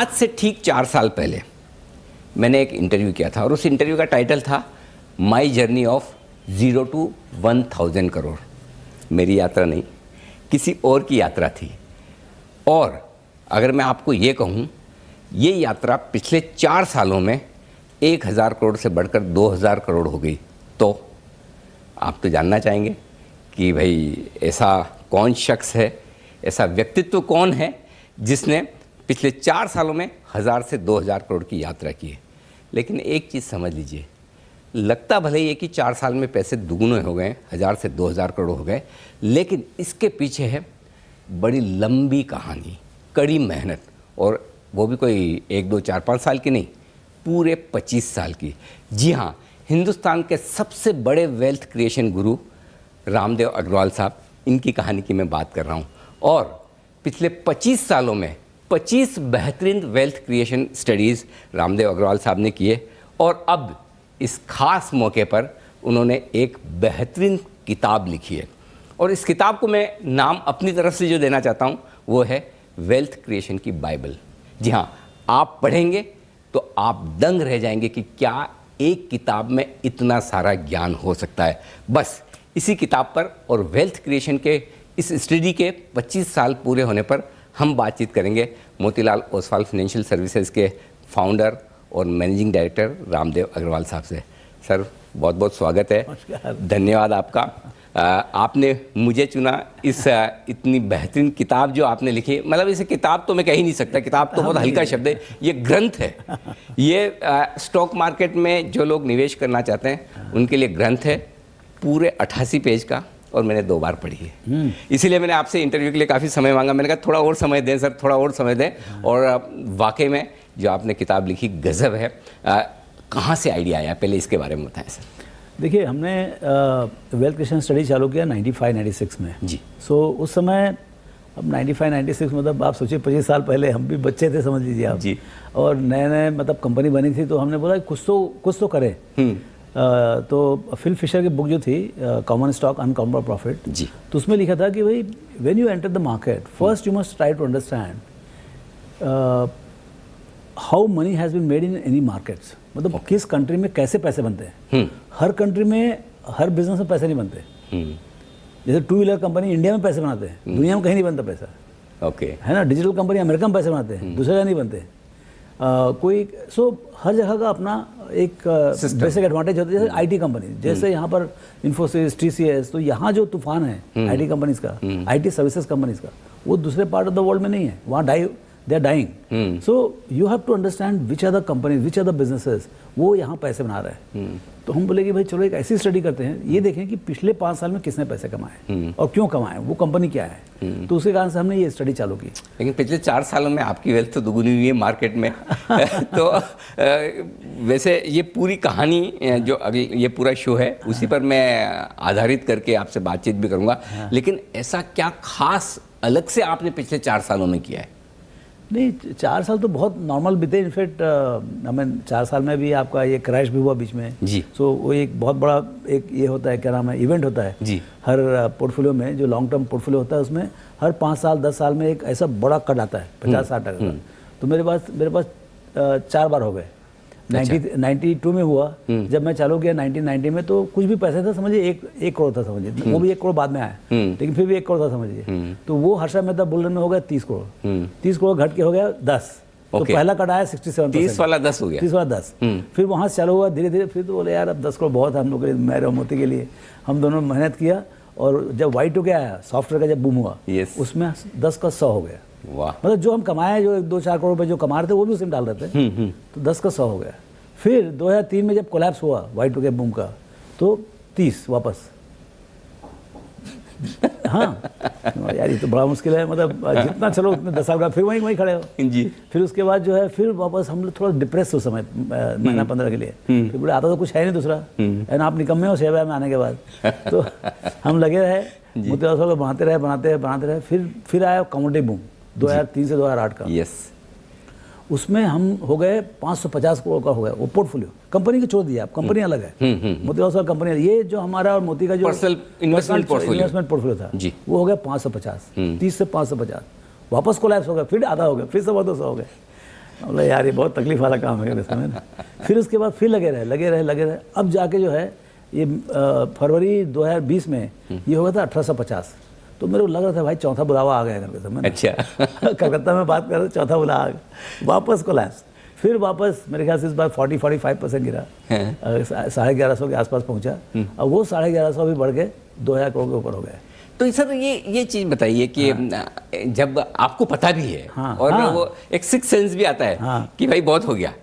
आज से ठीक 4 साल पहले मैंने एक इंटरव्यू किया था और उस इंटरव्यू का टाइटल था my journey of 0 to 1000 crore. मेरी यात्रा नहीं, किसी और की यात्रा थी। और अगर मैं आपको ये कहूँ, ये यात्रा पिछले 4 सालों में 1000 करोड़ से बढ़कर 2000 करोड़ हो गई। तो आप तो जानना चाहेंगे कि भाई ऐसा कौन शख्स है, ऐसा व्यक्तित्व कौन है जिसने पिछले 4 सालों में 1000 से 2000 करोड़ की यात्रा की है। लेकिन एक चीज़ समझ लीजिए, लगता भले ये कि 4 साल में पैसे दुगुने हो गए, 1000 से 2000 करोड़ हो गए, लेकिन इसके पीछे है बड़ी लंबी कहानी, कड़ी मेहनत, और वो भी कोई 1, 2, 4, 5 साल की नहीं, पूरे 25 साल की। जी हाँ, हिंदुस्तान के सबसे बड़े वेल्थ क्रिएशन गुरु रामदेव अग्रवाल साहब, इनकी कहानी की मैं बात कर रहा हूँ। और पिछले 25 सालों में 25 बेहतरीन wealth creation studies Ramdeo Agrawal साहब ने किए, और अब इस खास मौके पर उन्होंने एक बेहतरीन किताब लिखी है। और इस किताब को मैं नाम अपनी तरफ से जो देना चाहता हूँ वो है वेल्थ क्रिएशन की बाइबल। जी हाँ, आप पढ़ेंगे तो आप दंग रह जाएंगे कि क्या एक किताब में इतना सारा ज्ञान हो सकता है। बस इसी किताब पर और वेल्थ क्रिएशन के इस स्टडी के 25 साल पूरे होने पर हम बातचीत करेंगे मोतीलाल ओसवाल फाइनेंशियल सर्विसेज के फाउंडर और मैनेजिंग डायरेक्टर रामदेव अग्रवाल साहब से। सर, बहुत बहुत स्वागत है, धन्यवाद आपका। आपने मुझे चुना इस इतनी बेहतरीन किताब जो आपने लिखी, मतलब इसे किताब तो मैं कह ही नहीं सकता, किताब तो बहुत हल्का शब्द है, ये ग्रंथ है। ये स्टॉक मार्केट में जो लोग निवेश करना चाहते हैं उनके लिए ग्रंथ है, पूरे 88 पेज का, और मैंने 2 बार पढ़ी है। इसीलिए मैंने आपसे इंटरव्यू के लिए काफ़ी समय मांगा। मैंने कहा थोड़ा और समय दें सर, थोड़ा और समय दें। और वाकई में जो आपने किताब लिखी गज़ब है। कहाँ से आइडिया आया, पहले इसके बारे में बताएं सर। देखिए, हमने वेल्थ क्रिएशन स्टडी चालू किया 95-96 में जी। सो उस समय, अब 95-96 मतलब आप सोचिए 25 साल पहले हम भी बच्चे थे, समझ लीजिए आप जी। और नए नए मतलब कंपनी बनी थी, तो हमने बोला कुछ तो करें। तो फिल फिशर की बुक जो थी common stock uncountable profit ji, तो उसमें लिखा था कि भाई when you enter the market first you must try to understand how money has been made in any markets. मतलब किस कंट्री में कैसे पैसे बनते हैं। हर कंट्री में हर बिजनेस में पैसे नहीं बनते। जैसे 2 व्हीलर कंपनी इंडिया में पैसे बनाते हैं, दुनिया में कहीं नहीं बनता पैसा। ओके, है ना। डिजिटल कंपनी अमेरिका में पैसे बनाते हैं, दूसरे जगह नहीं बनते। हर जगह का अपना एक बेसिक एडवांटेज होता है। जैसे आईटी कंपनी, जैसे यहाँ पर इन्फोसिस, टीसीएस, तो यहाँ जो तूफान है आईटी कंपनीज का, आईटी सर्विसेज कंपनीज का, वो दूसरे पार्ट ऑफ द वर्ल्ड में नहीं है। वहाँ they are dying. So you have to understand which are the companies, which are the businesses, वो यहाँ पैसे बना रहे हैं। तो हम बोले कि भाई चलो एक ऐसी स्टडी करते हैं, ये देखें कि पिछले 5 साल में किसने पैसे कमाए और क्यों कमाए, वो कंपनी क्या है। तो उसी कारण से हमने ये स्टडी चालू की। लेकिन पिछले 4 सालों में आपकी वेल्थ तो दुगुनी हुई है मार्केट में। तो वैसे ये पूरी कहानी जो अभी ये पूरा शो है उसी पर मैं आधारित करके आपसे बातचीत भी करूँगा। लेकिन ऐसा क्या खास अलग से आपने पिछले 4 सालों में किया है? नहीं, 4 साल तो बहुत नॉर्मल बीते। इनफैक्ट हमें 4 साल में भी आपका ये क्रैश भी हुआ बीच में जी। सो वो एक बहुत बड़ा एक ये होता है, क्या नाम है, इवेंट होता है जी। हर पोर्टफोलियो में जो लॉन्ग टर्म पोर्टफोलियो होता है उसमें हर 5 साल 10 साल में एक ऐसा बड़ा कट आता है 50-60% का। तो मेरे पास 4 बार हो गए। 92 में हुआ, जब मैं चालू किया 1990 में, तो कुछ भी पैसे था समझिए, 1 करोड़ था समझिए। वो भी 1 करोड़ बाद में आया, लेकिन फिर भी 1 करोड़ था समझिए। तो वो हर्षा मेहता बुल रन में हो गया 30 करोड़। 30 करोड़ घट के हो गया 10। तो पहला कट आया 67%। 30 वाला 10 हो गया। 30 वाला 10। फिर वहाँ से चालू हुआ धीरे धीरे। फिर तो बोले यार अब 10 करोड़ बहुत है हम लोग के लिए, मेरे और मोती के लिए। हम दोनों मेहनत किया, और जब Y2K आया, सॉफ्टवेयर का जब बूम हुआ, उसमें 10 का 100 हो गया। वाह। मतलब जो हम कमाए, जो 2-4 करोड़ रुपये जो कमा रहे थे, वो भी उसमें डाल रहे थे, तो 10 का 100 हो गया। फिर 2003 में जब कोलैप्स हुआ Y2K बूम का, तो 30 वापस। हाँ यार, ये तो बड़ा मुश्किल है। मतलब जितना चलो उतने 10 साल का, फिर वहीं खड़े हो जी। फिर उसके बाद जो है, फिर वापस हम लोग थोड़ा डिप्रेस उस समय महीना 15 के लिए। फिर बोले आता तो कुछ है नहीं दूसरा, है ना, आप निकम्मे हो शेयर में आने के बाद। तो हम लगे रहे, मोतीलाल को बनाते रहे। फिर आया कमोडिटी बूम 2003 से 2008 का। यस, उसमें हम हो गए 550 करोड़ का हो गया वो पोर्टफोलियो। कंपनी को छोड़ दिया, आप कंपनी अलग है, मोतीलाल ओसवाल कंपनी। ये जो हमारा और मोती का जो पर्सनल इन्वेस्टमेंट पोर्टफोलियो था जी, वो हो गया 550, 30 से 550। वापस कोलैप्स हो गया, फिर आधा हो गया, फिर 100 हो गया। बोला यार ये बहुत तकलीफ वाला काम है मेरे समय ना। फिर उसके बाद फिर लगे रहे। अब जाके जो है ये फरवरी 2020 में ये हो गया था 1850। तो मेरे को लग रहा था भाई चौथा बुलावा आ गया करके समय। अच्छा। कलकत्ता में बात कर रहे चौथा बुलावा आ गया, वापस कोलैप्स। फिर वापस मेरे ख्याल से इस बार 40-45% गिरा, 1150 के आसपास पहुंचा। अब वो 1150 भी बढ़ के 2000 करोड़ के ऊपर हो गया। तो सर ये चीज़ बताइए कि जब आपको पता भी है और वो एक सिक्स सेंस भी आता है कि भाई बहुत हो गया,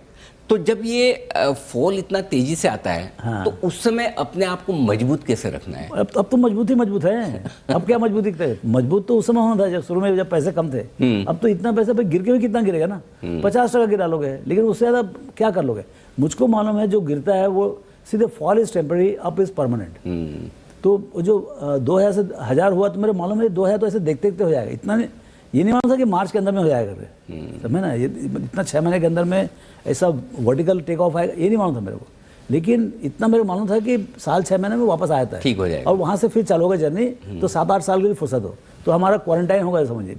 तो जब ये फॉल इतना तेजी से आता है तो उस समय अपने आप को मजबूत कैसे रखना है? अब तो मजबूत है। अब क्या मजबूती है? मजबूत तो उस समय होना था जब शुरू में, जब पैसे कम थे। अब तो इतना पैसा भाई गिर के भी कितना गिरेगा ना, 50% गिरा लोगे, लेकिन उससे ज़्यादा क्या कर लोगे? मुझको मालूम है जो गिरता है वो सीधे fall is temporary, up is permanent. तो जो 2000 से 1000 हुआ तो मेरे मालूम है 2000 तो ऐसे देखते देखते हो जाएगा। इतना नहीं, ये नहीं मालूम था कि मार्च के अंदर में हो जाएगा करके, समझे ना? ये इतना 6 महीने के अंदर में ऐसा वर्टिकल टेक ऑफ आएगा, ये नहीं मालूम था मेरे को। लेकिन इतना मेरे को मालूम था कि साल 6 महीने में वापस आया था, ठीक हो जाएगा। और वहाँ से फिर चालू होगा जर्नी। तो 7-8 साल की भी फुर्सत हो तो हमारा क्वारंटाइन हो गया, समझिए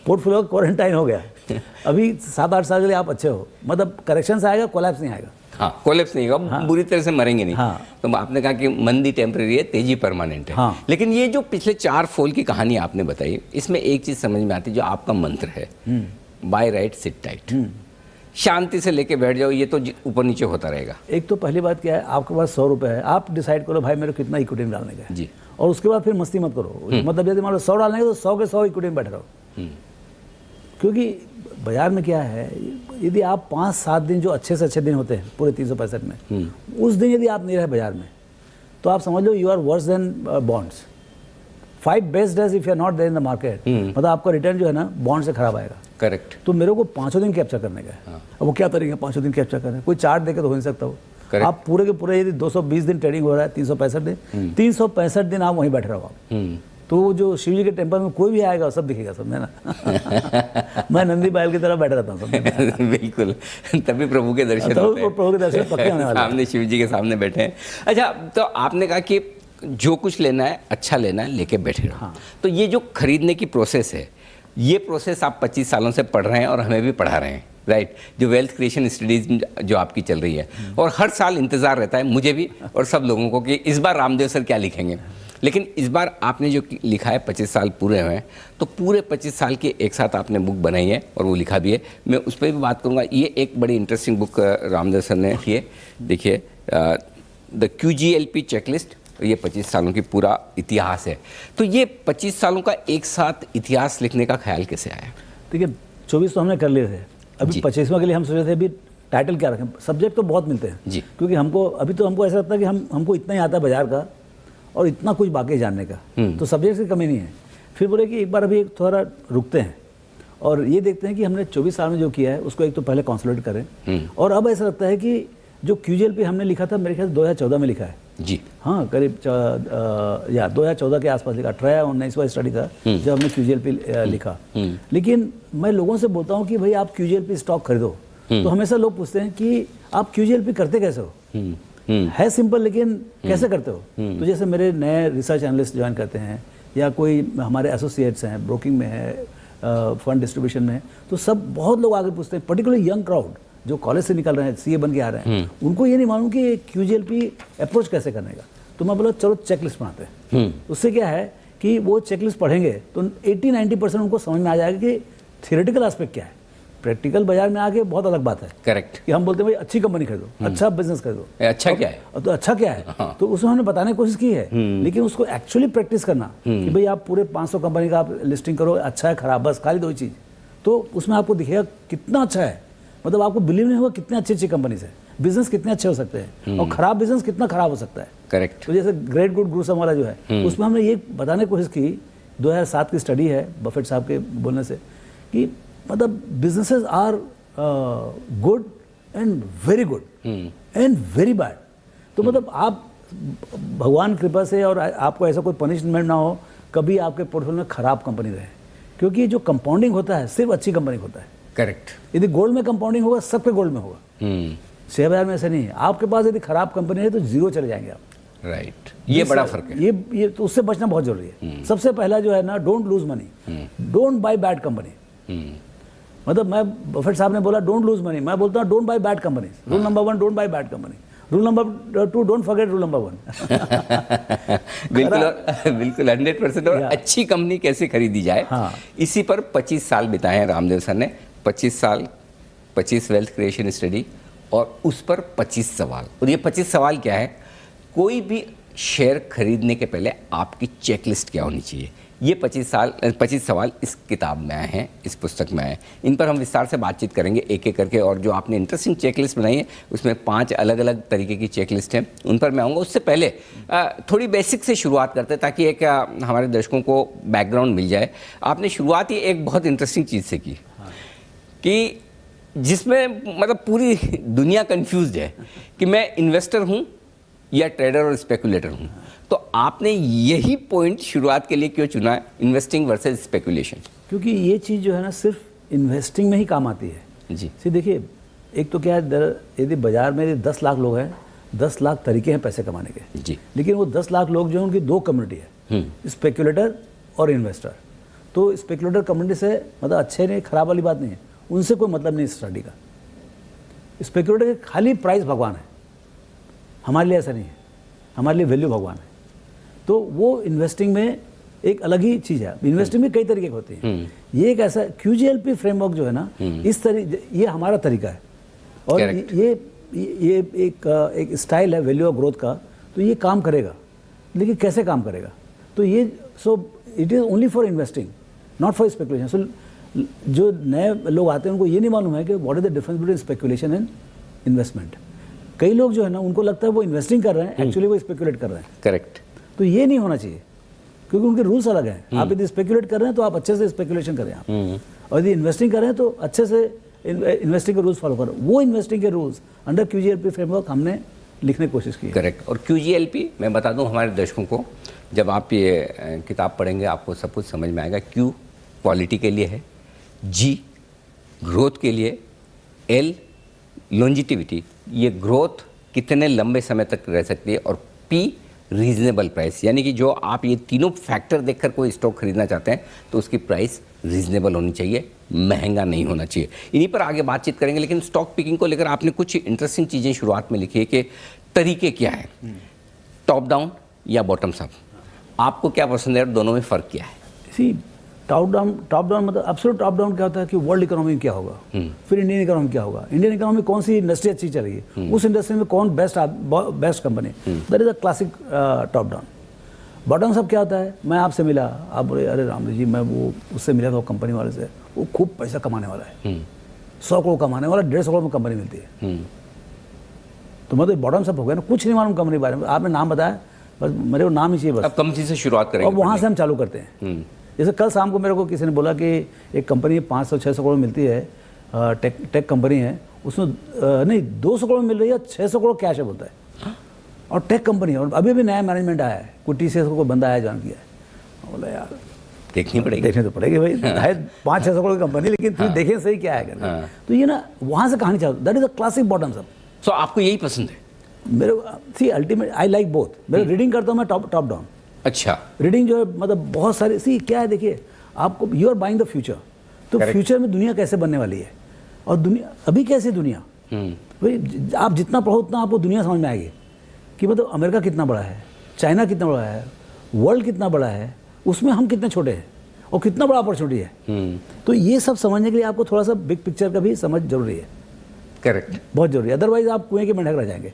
पोर्टफोलियो क्वारंटाइन हो गया। अभी 7-8 साल के लिए आप अच्छे हो, मतलब करेक्शन से आएगा, कोलैप्स नहीं आएगा। हाँ, कोलैप्स नहीं होगा, बुरी तरह से मरेंगे नहीं। तो आपने कहा कि मंदी टेम्परेरी है, तेजी परमानेंट है। लेकिन ये जो पिछले 4 फॉल की कहानी आपने बताई, इसमें एक चीज समझ में आती है, जो आपका मंत्र है, बाय राइट सिट टाइट, शांति से लेके बैठ जाओ, ये तो ऊपर नीचे होता रहेगा। एक तो पहली बात क्या है, आपके पास 100 रुपये है, आप डिसाइड करो भाई मेरे को कितना इक्विटी में डालने का है जी, और उसके बाद फिर मस्ती मत करो। मतलब यदि मान लो 100 डालने का तो 100 के 100 इक्विटी में बैठ रहो। क्योंकि बाजार में क्या है, यदि आप 5-7 दिन जो अच्छे से अच्छे दिन होते हैं पूरे 365 में, उस दिन यदि आप नहीं रहे बाजार में तो आप समझ लो you are worse than bonds. 5 best days if you are not there in the market, मतलब आपका रिटर्न जो है ना बॉन्ड से खराब आएगा। करेक्ट। तो मेरे को 5 दिन कैप्चर करने का है। अब वो क्या तरीका 5 दिन कैप्चर करना है? कोई चार्ट देके तो हो नहीं सकता वो। आप पूरे के पूरे यदि 220 दिन ट्रेडिंग हो रहा है, 365 दिन, 365 दिन आप वहीं बैठे रहो आप। तो जो शिव जी के टेम्पल में कोई भी आएगा सब दिखेगा, समझे ना? मैं नंदी बैल की तरह बैठा रहता हूँ। बिल्कुल, तभी प्रभु के दर्शन होते हैं। प्रभु के दर्शन पक्के होने वाले हैं। सामने शिव जी के सामने बैठे हैं। अच्छा, तो आपने कहा कि जो कुछ लेना है अच्छा लेना है, लेके बैठे रहो। तो ये जो खरीदने की प्रोसेस है, ये प्रोसेस आप 25 सालों से पढ़ रहे हैं और हमें भी पढ़ा रहे हैं, राइट? जो वेल्थ क्रिएशन स्टडीज जो आपकी चल रही है, और हर साल इंतज़ार रहता है मुझे भी और सब लोगों को कि इस बार रामदेव सर क्या लिखेंगे। लेकिन इस बार आपने जो लिखा है, 25 साल पूरे हुए हैं, तो पूरे 25 साल के एक साथ आपने बुक बनाई है और वो लिखा भी है। मैं उस पर भी बात करूँगा। ये एक बड़ी इंटरेस्टिंग बुक रामदेव सर ने लिखी है, देखिए, द QGLP चेकलिस्ट। ये 25 सालों की पूरा इतिहास है। तो ये 25 सालों का एक साथ इतिहास लिखने का ख्याल कैसे आया? देखिए 24 तो हमने कर लिए थे, अभी 25वां के लिए हम सोचे थे अभी टाइटल क्या रखें। सब्जेक्ट तो बहुत मिलते हैं जी, क्योंकि हमको ऐसा लगता है कि हमको इतना ही आता है बाजार का और इतना कुछ बाकी जानने का, तो सब्जेक्ट की कमी नहीं है। फिर बोले कि एक बार अभी थोड़ा रुकते हैं और ये देखते हैं कि हमने 24 साल में जो किया है उसको एक तो पहले कॉन्सोलिडेट करें। और अब ऐसा लगता है कि जो QGLP हमने लिखा था, मेरे ख्याल 2014 में लिखा है जी। हाँ, करीब 2014 के आसपास लिखा, 18-19वां स्टडी था जब हमने QGLP लिखा। लेकिन मैं लोगों से बोलता हूँ कि भाई आप QGLP स्टॉक खरीदो, तो हमेशा लोग पूछते हैं कि आप QGLP करते कैसे हो? है सिंपल, लेकिन कैसे करते हो? तो जैसे मेरे नए रिसर्च एनालिस्ट ज्वाइन करते हैं या कोई हमारे एसोसिएट्स हैं, ब्रोकिंग में है, फंड डिस्ट्रीब्यूशन में है, तो सब बहुत लोग आगे पूछते हैं, पर्टिकुलरली यंग क्राउड जो कॉलेज से निकल रहे हैं, CA बन के आ रहे हैं, उनको ये नहीं मालूम कि QGLP अप्रोच कैसे करने का। तो मैं बोला चलो चेकलिस्ट बनाते हैं। उससे क्या है कि वो चेकलिस्ट पढ़ेंगे तो 80-90% उनको समझ में आ जाएगा कि थियोरेटिकल एस्पेक्ट क्या है। प्रैक्टिकल बाजार में आके बहुत अलग बात है। करेक्ट। कि हम बोलते हैं भाई अच्छी कंपनी खरीदो, अच्छा बिजनेस खरीदो, अच्छा क्या है, तो अच्छा क्या है। हाँ। तो उसमें हमने बताने की कोशिश की है, लेकिन उसको एक्चुअली प्रैक्टिस करना कि भाई आप पूरे 500 कंपनी का आप लिस्टिंग करो, अच्छा है खराब, बस खाली 2 ही चीज़, तो उसमें आपको दिखेगा कितना अच्छा है। मतलब आपको बिलीव नहीं होगा कितने अच्छी अच्छी कंपनी से बिजनेस कितने अच्छे हो सकते हैं और खराब बिजनेस कितना खराब हो सकता है। करेक्ट। तो जैसे ग्रेट गुड ग्रूसम वाला जो है, उसमें हमने ये बताने की कोशिश की, 2007 की स्टडी है बफेट साहब के बोलने से, कि मतलब businesses are good and very good and very bad. तो मतलब आप भगवान कृपा से और आपको ऐसा कोई पनिशमेंट ना हो कभी आपके पोर्टफोलियो में खराब कंपनी रहे, क्योंकि जो कंपाउंडिंग होता है सिर्फ अच्छी कंपनी होता है। करेक्ट। यदि गोल्ड में कंपाउंडिंग होगा सबके गोल्ड में होगा, शेयर बाजार में ऐसा नहीं है। आपके पास यदि खराब कंपनी है तो 0 चले जाएंगे आप। राइट। ये बड़ा फर्क है। ये तो उससे बचना बहुत जरूरी है। सबसे पहला जो है ना, don't lose money, don't by bad company. मतलब मैं बफेट साहब ने बोला डोंट लूज मनी, मैं बोलता हूँ don't by bad companies. Rule number 1 don't by bad company, rule number 2 don't forget rule number 1। बिल्कुल 100%। और अच्छी कंपनी कैसे खरीदी जाए, हाँ। इसी पर 25 साल बिताए हैं रामदेव सर ने। 25 साल, 25 वेल्थ क्रिएशन स्टडी, और उस पर 25 सवाल। और ये 25 सवाल क्या है, कोई भी शेयर खरीदने के पहले आपकी चेकलिस्ट क्या होनी चाहिए, ये 25 सवाल इस किताब में आए हैं, इस पुस्तक में आए हैं। इन पर हम विस्तार से बातचीत करेंगे एक एक करके। और जो आपने इंटरेस्टिंग चेकलिस्ट बनाई है उसमें 5 अलग अलग तरीके की चेकलिस्ट हैं, उन पर मैं आऊँगा। उससे पहले थोड़ी बेसिक से शुरुआत करते हैं ताकि एक हमारे दर्शकों को बैकग्राउंड मिल जाए। आपने शुरुआत ही एक बहुत इंटरेस्टिंग चीज़ से की कि जिसमें मतलब पूरी दुनिया कंफ्यूज्ड है कि मैं इन्वेस्टर हूँ या ट्रेडर और स्पेकुलेटर हूँ। तो आपने यही पॉइंट शुरुआत के लिए क्यों चुना है, इन्वेस्टिंग वर्सेस स्पेकुलेशन? क्योंकि ये चीज़ जो है ना सिर्फ इन्वेस्टिंग में ही काम आती है जी। सी देखिए, एक तो क्या है, यदि बाजार में 10 लाख लोग हैं, 10 लाख तरीके हैं पैसे कमाने के जी। लेकिन वो 10 लाख लोग जो हैं उनकी 2 कम्युनिटी है, स्पेकुलेटर और इन्वेस्टर। तो स्पेकुलेटर कम्युनिटी से मतलब अच्छे नहीं खराब वाली बात नहीं है, उनसे कोई मतलब नहीं स्टडी का। स्पेकुलेटर के खाली प्राइस भगवान है, हमारे लिए ऐसा नहीं है, हमारे लिए वैल्यू भगवान है। तो वो इन्वेस्टिंग में एक अलग ही चीज़ है। इन्वेस्टिंग में कई तरीके के होते हैं, ये एक ऐसा QGLP फ्रेमवर्क जो है ना, इस तरीके ये हमारा तरीका है। और ये एक स्टाइल है वैल्यू और ग्रोथ का, तो ये काम करेगा। लेकिन कैसे काम करेगा, तो ये it is only for investing, not for speculation. So जो नए लोग आते हैं उनको ये नहीं मालूम है कि what is the difference between speculation and investment. कई लोग जो है ना उनको लगता है वो इन्वेस्टिंग कर रहे हैं, एक्चुअली वो स्पेकुलेट कर रहे हैं। करेक्ट। तो ये नहीं होना चाहिए, क्योंकि उनके रूल्स अलग हैं। आप यदि स्पेकुलेट कर रहे हैं तो आप अच्छे से स्पेकुलेशन करें आप, और यदि इन्वेस्टिंग कर रहे हैं तो अच्छे से इन्वेस्टिंग के रूल्स फॉलो करें। वो इन्वेस्टिंग के रूल्स अंडर QGLP फ्रेमवर्क हमने लिखने की कोशिश की है। करेक्ट। और QGLP मैं बता दूं हमारे दर्शकों को, जब आप ये किताब पढ़ेंगे आपको सब कुछ समझ में आएगा। Q क्वालिटी के लिए है, G ग्रोथ के लिए, L लॉन्जिटिविटी, ये ग्रोथ कितने लंबे समय तक रह सकती है, और P रीजनेबल प्राइस, यानी कि जो आप ये तीनों फैक्टर देखकर कोई स्टॉक खरीदना चाहते हैं तो उसकी प्राइस रीजनेबल होनी चाहिए, महंगा नहीं होना चाहिए। इन्हीं पर आगे बातचीत करेंगे। लेकिन स्टॉक पिकिंग को लेकर आपने कुछ इंटरेस्टिंग चीज़ें शुरुआत में लिखी है कि तरीके क्या है, टॉप डाउन या बॉटम्स अप, आपको क्या पसंद है और दोनों में फ़र्क क्या है? सी टॉप डाउन मतलब एब्सोल्यूट टॉप डाउन क्या होता है कि वर्ल्ड इकोनॉमी में क्या होगा, फिर इंडियन इकोनॉमी क्या होगा, इंडियन इकोनॉमी कौन सी इंडस्ट्री अच्छी चल रही है, उस इंडस्ट्री में कौन best company, that is a classic top down. Bottom up क्या होता है, मैं आपसे मिला, आप बोले अरे राम जी मैं वो उससे मिला था कंपनी वाले से, वो खूब पैसा कमाने वाला है, 100 करोड़ कमाने वाला, 150 करोड़ में कंपनी मिलती है। तो मतलब बॉटम अप हो गया ना, कुछ नहीं मालूम कंपनी के बारे में, आपने नाम बताया बस, मेरे को नाम ही चाहिए बस। अब कंपनी से शुरुआत करेंगे, अब वहाँ से हम चालू करते हैं। जैसे कल शाम को मेरे को किसी ने बोला कि एक कंपनी 500-600 करोड़ मिलती है, टेक कंपनी है, उसमें नहीं 200 करोड़ मिल रही है, 600 करोड़ कैश है बोलता है, और टेक कंपनी है, और अभी भी नया मैनेजमेंट आया है, कोई TCS को बंदा आया ज्वाइन किया है। बोला यार देखने तो पड़ेगी भाई, है 500-600 करोड़ की कंपनी, लेकिन फिर देखें सही क्या है। तो ये ना वहाँ से कहानी चालू, that is a classic bottoms up. So आपको यही पसंद है? मेरे सी अल्टीमेट आई लाइक बोथ, मेरे रीडिंग करता हूँ मैं टॉप डाउन। अच्छा, रीडिंग जो है मतलब बहुत सारी सी क्या है, देखिए आपको you are buying the future, तो फ्यूचर में दुनिया कैसे बनने वाली है, और दुनिया अभी कैसी दुनिया, भाई आप जितना पढ़ो उतना आपको दुनिया समझ में आएगी कि मतलब अमेरिका कितना बड़ा है, चाइना कितना बड़ा है, वर्ल्ड कितना बड़ा है, उसमें हम कितने छोटे हैं, और कितना बड़ा अपॉर्चुनिटी है। तो ये सब समझने के लिए आपको थोड़ा सा बिग पिक्चर का भी समझ जरूरी है। करेक्ट, बहुत जरूरी है, अदरवाइज आप कुएं के मेंढक रह जाएंगे,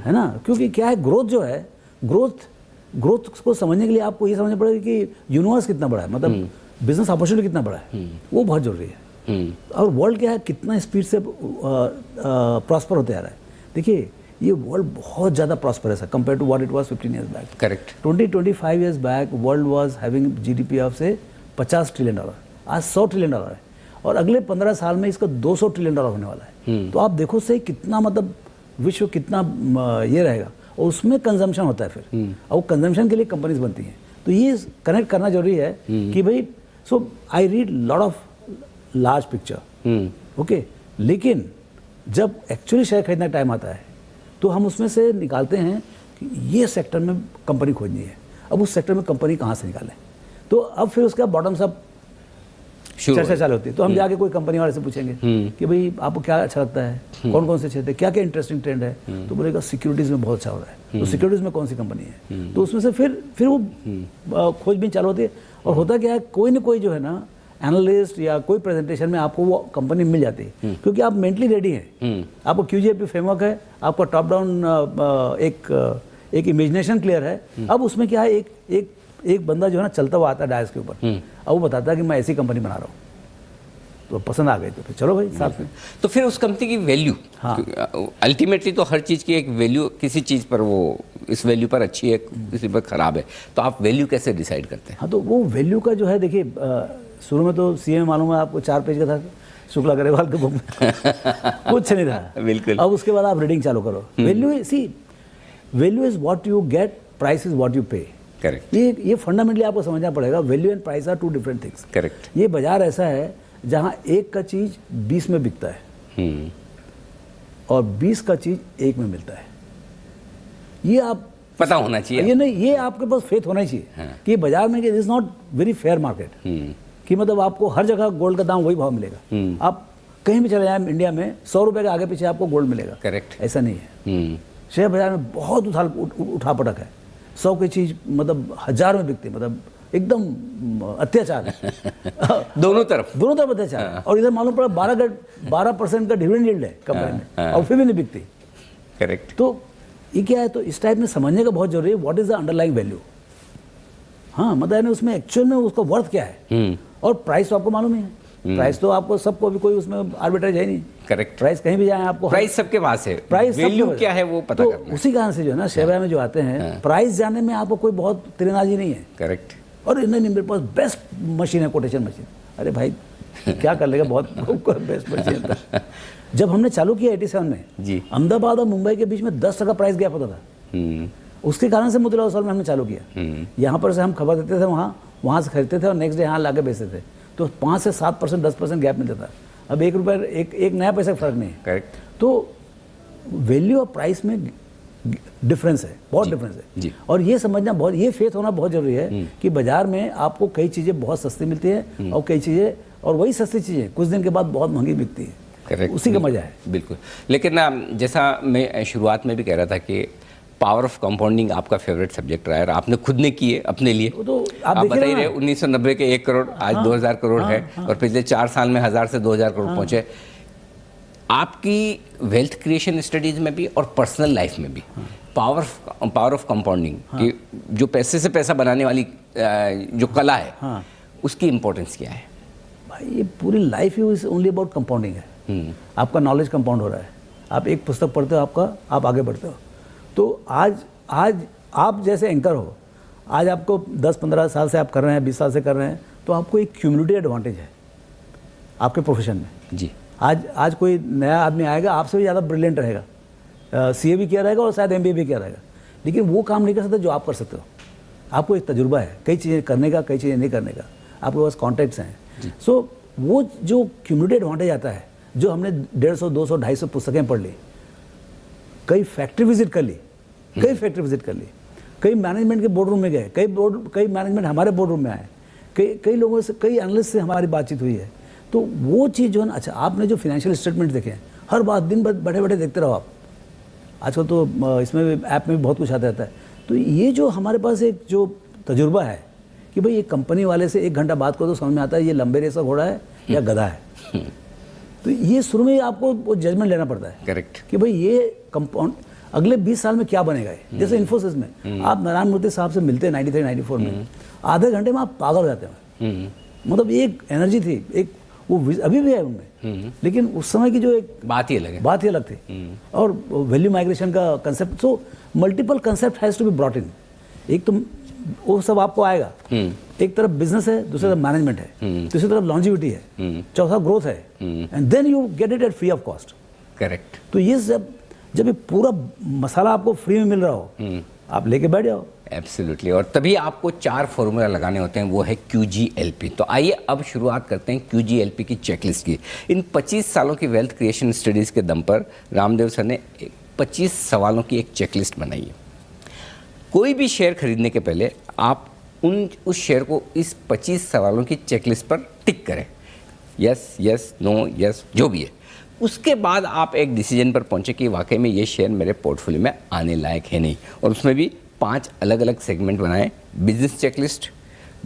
है ना। क्योंकि क्या है, ग्रोथ जो है, ग्रोथ को समझने के लिए आपको ये समझना पड़ेगा कि यूनिवर्स कितना बड़ा है, मतलब बिजनेस अपॉर्चुनिटी कितना बड़ा है, वो बहुत जरूरी है। और वर्ल्ड क्या है, कितना स्पीड से प्रॉस्पर होते आ रहा है। देखिए ये वर्ल्ड बहुत ज़्यादा प्रॉस्परस है compare to what it was 15 years back. Correct. 20-25 years back world was having GDP of say $50 trillion, आज $100 ट्रिलियन है, और अगले 15 साल में इसका $200 ट्रिलियन होने वाला है। तो आप देखो सही कितना मतलब विश्व कितना ये रहेगा, और उसमें कंजम्पशन होता है फिर, और वो कंजम्पशन के लिए कंपनीज बनती हैं। तो ये कनेक्ट करना जरूरी है कि भाई, so I read lot of large picture, okay, लेकिन जब एक्चुअली शेयर खरीदने का टाइम आता है तो हम उसमें से निकालते हैं कि ये सेक्टर में कंपनी खोजनी है, अब उस सेक्टर में कंपनी कहाँ से निकालें। तो अब फिर उसका बॉटम्स अप चर्चा चालू होती है। तो हम जाके कोई कंपनी वाले से पूछेंगे कि भाई आपको क्या अच्छा लगता है, कौन कौन से क्षेत्र, क्या क्या इंटरेस्टिंग ट्रेंड है, तो बोलेगा सिक्योरिटीज़ में बहुत अच्छा हो रहा है, तो सिक्योरिटीज़ में कौन सी कंपनी है, तो उसमें से फिर वो खोजबीन चालू होती है। और होता क्या है, कोई ना कोई जो है ना एनालिस्ट या कोई प्रेजेंटेशन में आपको वो कंपनी मिल जाती है, क्योंकि आप मेंटली रेडी हैं, आपको QGLP फ्रेमवर्क है, आपका टॉप डाउन एक इमेजिनेशन क्लियर है। अब उसमें क्या है, एक बंदा जो है ना चलता हुआ आता है डायस के ऊपर, अब वो बताता है कि मैं ऐसी कंपनी बना रहा हूँ, तो पसंद आ गई, तो फिर चलो भाई साथ में। तो फिर उस कंपनी की वैल्यू, हाँ, अल्टीमेटली तो हर चीज़ की एक वैल्यू, किसी चीज़ पर वो इस वैल्यू पर अच्छी है, किसी पर खराब है, तो आप वैल्यू कैसे डिसाइड करते हैं? हाँ, तो वो वैल्यू का जो है, देखिए शुरू में तो CA में मालूम है आपको 4 पेज का था, शुक्ला ग्रेवाल के बुक में कुछ नहीं था बिल्कुल। अब उसके बाद आप रीडिंग चालू करो। Value is what you get, price is what you pay. Correct. ये फंडामेंटली आपको समझना पड़ेगा। Value and price are 2 different things. Correct. ये बाजार ऐसा है जहां 1 का चीज 20 में बिकता है और 20 का चीज 1 में मिलता है। ये आप पता होना चाहिए। ये नहीं, ये आपके पास फेथ होना चाहिए। हाँ। कि बाजार में is not very fair market, कि मतलब आपको हर जगह गोल्ड का दाम वही भाव मिलेगा। आप कहीं भी चले जाएं इंडिया में 100 रुपए के आगे पीछे आपको गोल्ड मिलेगा। करेक्ट। ऐसा नहीं है। शेयर बाजार में बहुत उठापटक है। 100 की चीज मतलब 1000 में बिकती है, मतलब एकदम अत्याचार है। दोनों तरफ अत्याचार है। और इधर मालूम पड़ा 12% का डिविडेंड यील्ड है कंपनी में, और फिर भी नहीं बिकती। करेक्ट। तो ये क्या है, तो इस टाइप में समझने का बहुत जरूरी है, what is the underlying value. हाँ, मतलब उसमें एक्चुअल में उसका वर्थ क्या है। और प्राइस तो आपको मालूम ही है। प्राइस तो आपको सबको, अभी कोई उसमें आर्बिट्राइज है नहीं। करेक्ट। प्राइस कहीं भी जाए आपको, प्राइस सबके पास है, प्राइस वैल्यू क्या है वो पता करना है। उसी कारण से जो है ना शेयर बाजार में जो आते हैं, प्राइस जानने में आपको कोई बहुत तिरंदाजी नहीं है। करेक्ट। और नहीं, मेरे पास बेस्ट मशीन है, कोटेशन मशीन। अरे भाई क्या कर लेगा, बहुत बेस्ट मशीन था। जब हमने चालू किया 87 में जी, अहमदाबाद और मुंबई के बीच में 10% प्राइस गैप होता था। उसके कारण से मुद्रा ओसल में हमने चालू किया। यहाँ पर से हम खबर देते थे, वहाँ से खरीदते थे और नेक्स्ट डे यहाँ लाके बेचते थे, तो 5 से 7%, 10% गैप मिलता था। अब 1 रुपये, एक नया पैसा का फर्क नहीं है। करेक्ट। तो वैल्यू और प्राइस में डिफरेंस है, बहुत डिफरेंस है जी। और ये समझना बहुत, ये फेथ होना बहुत जरूरी है कि बाजार में आपको कई चीज़ें बहुत सस्ती मिलती है और कई चीज़ें, और वही सस्ती चीज़ें कुछ दिन के बाद बहुत महंगी बिकती है। करेक्ट। उसी का मजा है। बिल्कुल। लेकिन जैसा मैं शुरुआत में भी कह रहा था कि पावर ऑफ कंपाउंडिंग आपका फेवरेट सब्जेक्ट रहा है और आपने खुद ने किए अपने लिए। तो आप बता ही रहे 1990 के 1 करोड़ आज 2000 करोड़ है और पिछले 4 साल में 1000 से 2000 करोड़ पहुंचे। आपकी वेल्थ क्रिएशन स्टडीज में भी और पर्सनल लाइफ में भी पावर ऑफ कंपाउंडिंग की जो पैसे से पैसा बनाने वाली जो कला है, उसकी इंपॉर्टेंस क्या है? भाई ये पूरी life he is only about compounding है। आपका नॉलेज कंपाउंड हो रहा है। आप एक पुस्तक पढ़ते हो, आप आगे बढ़ते हो। तो आज आप जैसे एंकर हो, आज आपको 10-15 साल से आप कर रहे हैं, 20 साल से कर रहे हैं, तो आपको एक क्यूमुलेटिव एडवांटेज है आपके प्रोफेशन में। जी। आज कोई नया आदमी आएगा, आपसे भी ज़्यादा ब्रिलियंट रहेगा, CA भी किया रहेगा और शायद MBA भी किया रहेगा, लेकिन वो काम नहीं कर सकता जो आप कर सकते हो। आपको एक तजुर्बा है कई चीज़ें करने का, कई चीज़ें नहीं करने का, आपके पास कॉन्टैक्ट्स हैं। सो वो जो क्यूमुलेटिव एडवांटेज आता है, जो हमने 150, 200, 250 पुस्तकें पढ़ ली, कई फैक्ट्री विजिट कर ली, कई मैनेजमेंट के बोर्ड रूम में गए, कई मैनेजमेंट हमारे बोर्ड रूम में आए, कई लोगों से, कई एनालिस्ट से हमारी बातचीत हुई है। तो वो चीज़ जो है ना, अच्छा आपने जो फाइनेंशियल स्टेटमेंट देखे हैं, हर बात दिन भर बैठे देखते रहो आप। आजकल तो इसमें भी, ऐप में भी बहुत कुछ आता रहता है। तो ये जो हमारे पास एक जो तजुर्बा है कि भाई ये कंपनी वाले से 1 घंटा बात करो तो समझ में आता है ये लंबे रेस का घोड़ा है या गधा है। तो ये शुरू में आपको वो जजमेंट लेना पड़ता है। करेक्ट। कि भाई ये कंपाउंड अगले 20 साल में क्या बनेगा है। जैसे इन्फोसिस में आप नारायण मूर्ति साहब से मिलते हैं 93-94 में, आधे घंटे में आप पागल हो जाते हैं। मतलब एक एनर्जी थी, एक वो अभी भी है उनमें, लेकिन उस समय की जो एक बात ही अलग थी। और वैल्यू माइग्रेशन का concept, so multiple concept has to be brought in. एक तो वो सब आपको आएगा, एक तरफ बिजनेस है, दूसरी तरफ मैनेजमेंट है, तीसरी तरफ लॉन्जिविटी है, चौथा ग्रोथ है, and then you get it at free of cost. Correct. तो ये जब ये पूरा मसाला आपको फ्री में मिल रहा हो, आप लेके बैठ जाओ। एब्सोल्युटली। और तभी आपको 4 फॉर्मूला लगाने होते हैं, वो है QGLP। तो आइए अब शुरुआत करते हैं QGLP की चेकलिस्ट की। इन 25 सालों की वेल्थ क्रिएशन स्टडीज़ के दम पर रामदेव सर ने 25 सवालों की एक चेकलिस्ट बनाई है। कोई भी शेयर खरीदने के पहले आप उस शेयर को इस 25 सवालों की चेकलिस्ट पर टिक करें। यस यस नो यस जो भी है, उसके बाद आप एक डिसीजन पर पहुंचे कि वाकई में ये शेयर मेरे पोर्टफोलियो में आने लायक है नहीं। और उसमें भी 5 अलग अलग सेगमेंट बनाए, business checklist,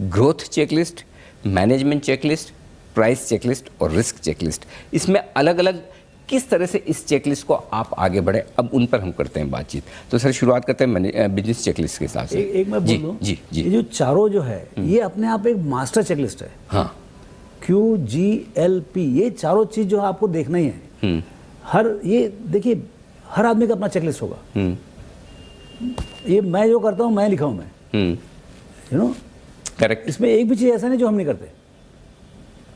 growth checklist, management checklist, price checklist और रिस्क चेकलिस्ट। इसमें अलग अलग किस तरह से इस चेकलिस्ट को आप आगे बढ़े, अब उन पर हम करते हैं बातचीत। तो सर शुरुआत करते हैं बिजनेस चेकलिस्ट के हिसाब से। एक मैं बोल दूं, जी जी, ये जो चारों जो है ये अपने आप एक मास्टर चेकलिस्ट है। हाँ, QGLP, ये चारों चीज जो है आपको देखना ही है। हर ये देखिए, हर आदमी का अपना चेकलिस्ट होगा। ये मैं जो करता हूँ, मैं लिखा हूँ, मैं यू नो करेक्ट। इसमें एक भी चीज ऐसा नहीं जो हम नहीं करते।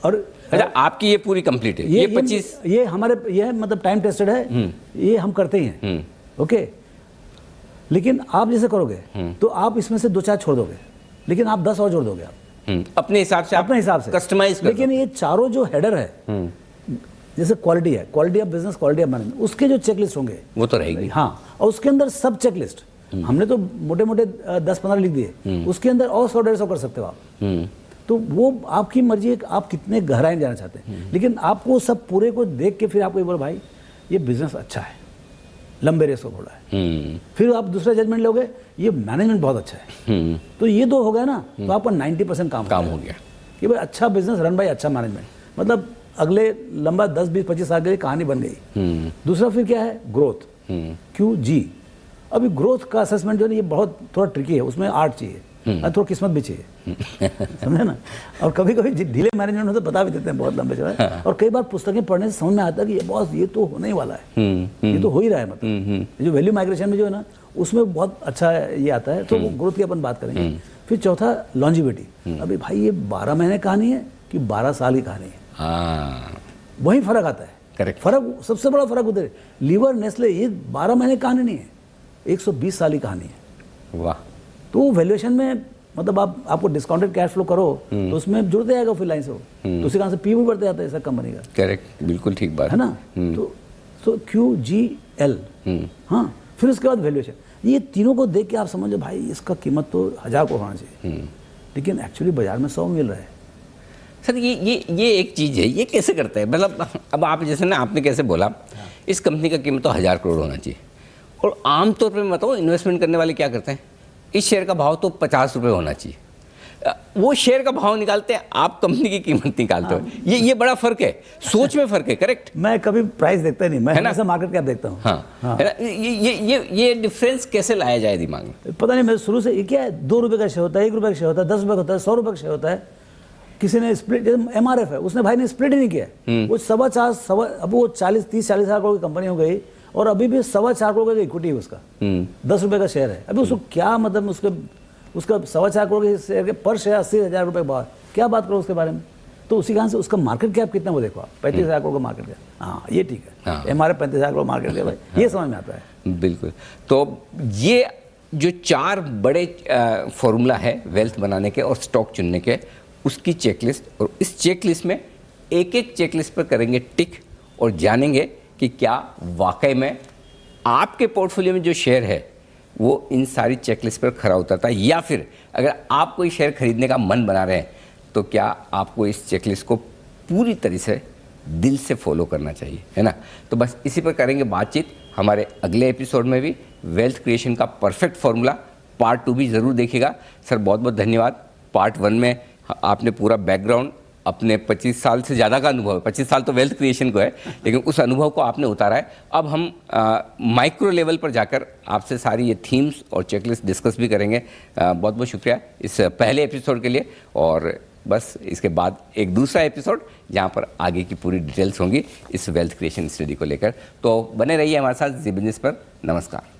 और अच्छा, आपकी ये पूरी कंप्लीट है, ये 25 ये हमारे, ये मतलब टाइम टेस्टेड है, ये हम करते ही हैं। ओके, लेकिन आप जैसे करोगे तो आप इसमें से 2-4 छोड़ दोगे, लेकिन आप 10 और जोड़ दोगे आप अपने हिसाब से, अपने हिसाब से कस्टमाइज कर। लेकिन ये चारों जो हेडर है, जैसे क्वालिटी है, quality of business, quality of management, उसके जो चेकलिस्ट होंगे वो तो रहेगी। हाँ, और उसके अंदर सब चेकलिस्ट हमने तो मोटे मोटे 10-15 लिख दिए, उसके अंदर और 100-150 कर सकते हो आप। तो वो आपकी मर्जी है कि आप कितने गहराई में जाना चाहते हैं। लेकिन आपको सब पूरे को देख के फिर आपको ये बोलो भाई ये बिजनेस अच्छा है, लंबे रेस को बोला है, फिर आप दूसरा जजमेंट लोगे ये मैनेजमेंट बहुत अच्छा है। तो ये 2 हो गया ना, तो आपका 90% काम हो गया कि भाई अच्छा बिजनेस रन बाय अच्छा मैनेजमेंट, मतलब अगले लंबा 10-20-25 साल के लिए कहानी बन गई। दूसरा फिर क्या है, ग्रोथ, QG। अभी ग्रोथ का असेसमेंट जो है ये बहुत थोड़ा ट्रिकी है, उसमें आर्ट चाहिए और थोड़ा किस्मत भी चाहिए, समझे ना। और कभी कभी ढीले मैनेजमेंट में तो बता भी देते हैं बहुत लंबे चौड़े। और कई बार पुस्तकें पढ़ने से समझ में आता है कि ये बॉस ये तो होने ही वाला है, ये तो हो ही रहा है। मतलब जो वैल्यू माइग्रेशन में जो है ना, उसमें बहुत अच्छा ये आता है। तो वो ग्रोथ की अपन बात करेंगे। फिर चौथा लॉन्जिविटी। अभी भाई ये 12 महीने कहानी है कि 12 साल की कहानी है, वही फर्क आता है। करेक्ट, फर्क सबसे बड़ा फर्क उधर, लीवर नेस्ले ये 12 महीने कहानी नहीं है, 120 साल की कहानी है। वाह। तो वैल्यूएशन में मतलब आपको डिस्काउंटेड कैश फ्लो करो तो उसमें जुड़ते जाएगा फिर लाइन से, तो उसी कारण से पी भी बढ़ते जाता है सर कंपनी का। करेक्ट, बिल्कुल ठीक बात है ना। तो QGL, हाँ। फिर उसके बाद वैल्यूएशन, ये तीनों को देख के आप समझो भाई इसका कीमत तो 1000 को होना चाहिए, लेकिन एक्चुअली बाजार में 100 मिल रहा है। सर ये एक चीज़ है, ये कैसे करते हैं? मतलब अब आप जैसे ना, आपने कैसे बोला इस कंपनी का कीमत तो 1000 करोड़ होना चाहिए, और आमतौर पर मैं बताऊँ इन्वेस्टमेंट करने वाले क्या करते हैं, इस शेयर का भाव तो 50 रुपये होना चाहिए, वो शेयर का भाव निकालते हैं, आप कंपनी की कीमत निकालते हो। ये बड़ा फर्क है, सोच में फर्क है। करेक्ट। मैं कभी प्राइस देखता नहीं, मैं हमेशा मार्केट कैप देखता हूँ। हाँ। ये डिफरेंस कैसे लाया जाए दिमाग में? पता नहीं, मैं शुरू से ये क्या है, 2 रुपये का शेयर होता है, 1 रुपये का शेयर होता है, 10 रुपये का होता है, 100 रुपये का शेयर होता है। किसी ने स्प्लिट, जैसे MRF है, उसने भाई ने स्प्लिट ही नहीं किया, वो 4.25 अब वो 30-40 हज़ार करोड़ की कंपनी हो गई, और अभी भी 4.25 करोड़ का इक्विटी है उसका, 10 रुपये का शेयर है। अभी उसको क्या मतलब, उसका 4.25 करोड़ के शेयर के पर शेयर 80,000 रुपये बाहर, क्या बात करो उसके बारे में। तो उसी कारण से उसका मार्केट कैप कितना वो देखो आप, 35,000 करोड़ का मार्केट कैप। हाँ ये ठीक है, MRF 35,000 करोड़ मार्केट कैप है, ये समझ में आता है। बिल्कुल। तो ये जो 4 बड़े फॉर्मूला है वेल्थ बनाने के और स्टॉक चुनने के, उसकी चेकलिस्ट, और इस चेकलिस्ट में एक एक चेकलिस्ट पर करेंगे टिक और जानेंगे कि क्या वाकई में आपके पोर्टफोलियो में जो शेयर है वो इन सारी चेकलिस्ट पर खरा उतरता है, या फिर अगर आप कोई शेयर खरीदने का मन बना रहे हैं तो क्या आपको इस चेकलिस्ट को पूरी तरह से दिल से फॉलो करना चाहिए, है ना। तो बस इसी पर करेंगे बातचीत हमारे अगले एपिसोड में भी। वेल्थ क्रिएशन का परफेक्ट फॉर्मूला पार्ट 2 भी ज़रूर देखिएगा। सर बहुत बहुत धन्यवाद। पार्ट 1 में आपने पूरा बैकग्राउंड, अपने 25 साल से ज़्यादा का अनुभव है, 25 साल तो वेल्थ क्रिएशन को है, लेकिन उस अनुभव को आपने उतारा है। अब हम माइक्रो लेवल पर जाकर आपसे सारी ये थीम्स और चेकलिस्ट डिस्कस भी करेंगे। बहुत बहुत शुक्रिया इस पहले एपिसोड के लिए, और बस इसके बाद एक दूसरा एपिसोड जहाँ पर आगे की पूरी डिटेल्स होंगी इस वेल्थ क्रिएशन स्टडी को लेकर। तो बने रहिए हमारे साथ जी बिजनेस पर। नमस्कार।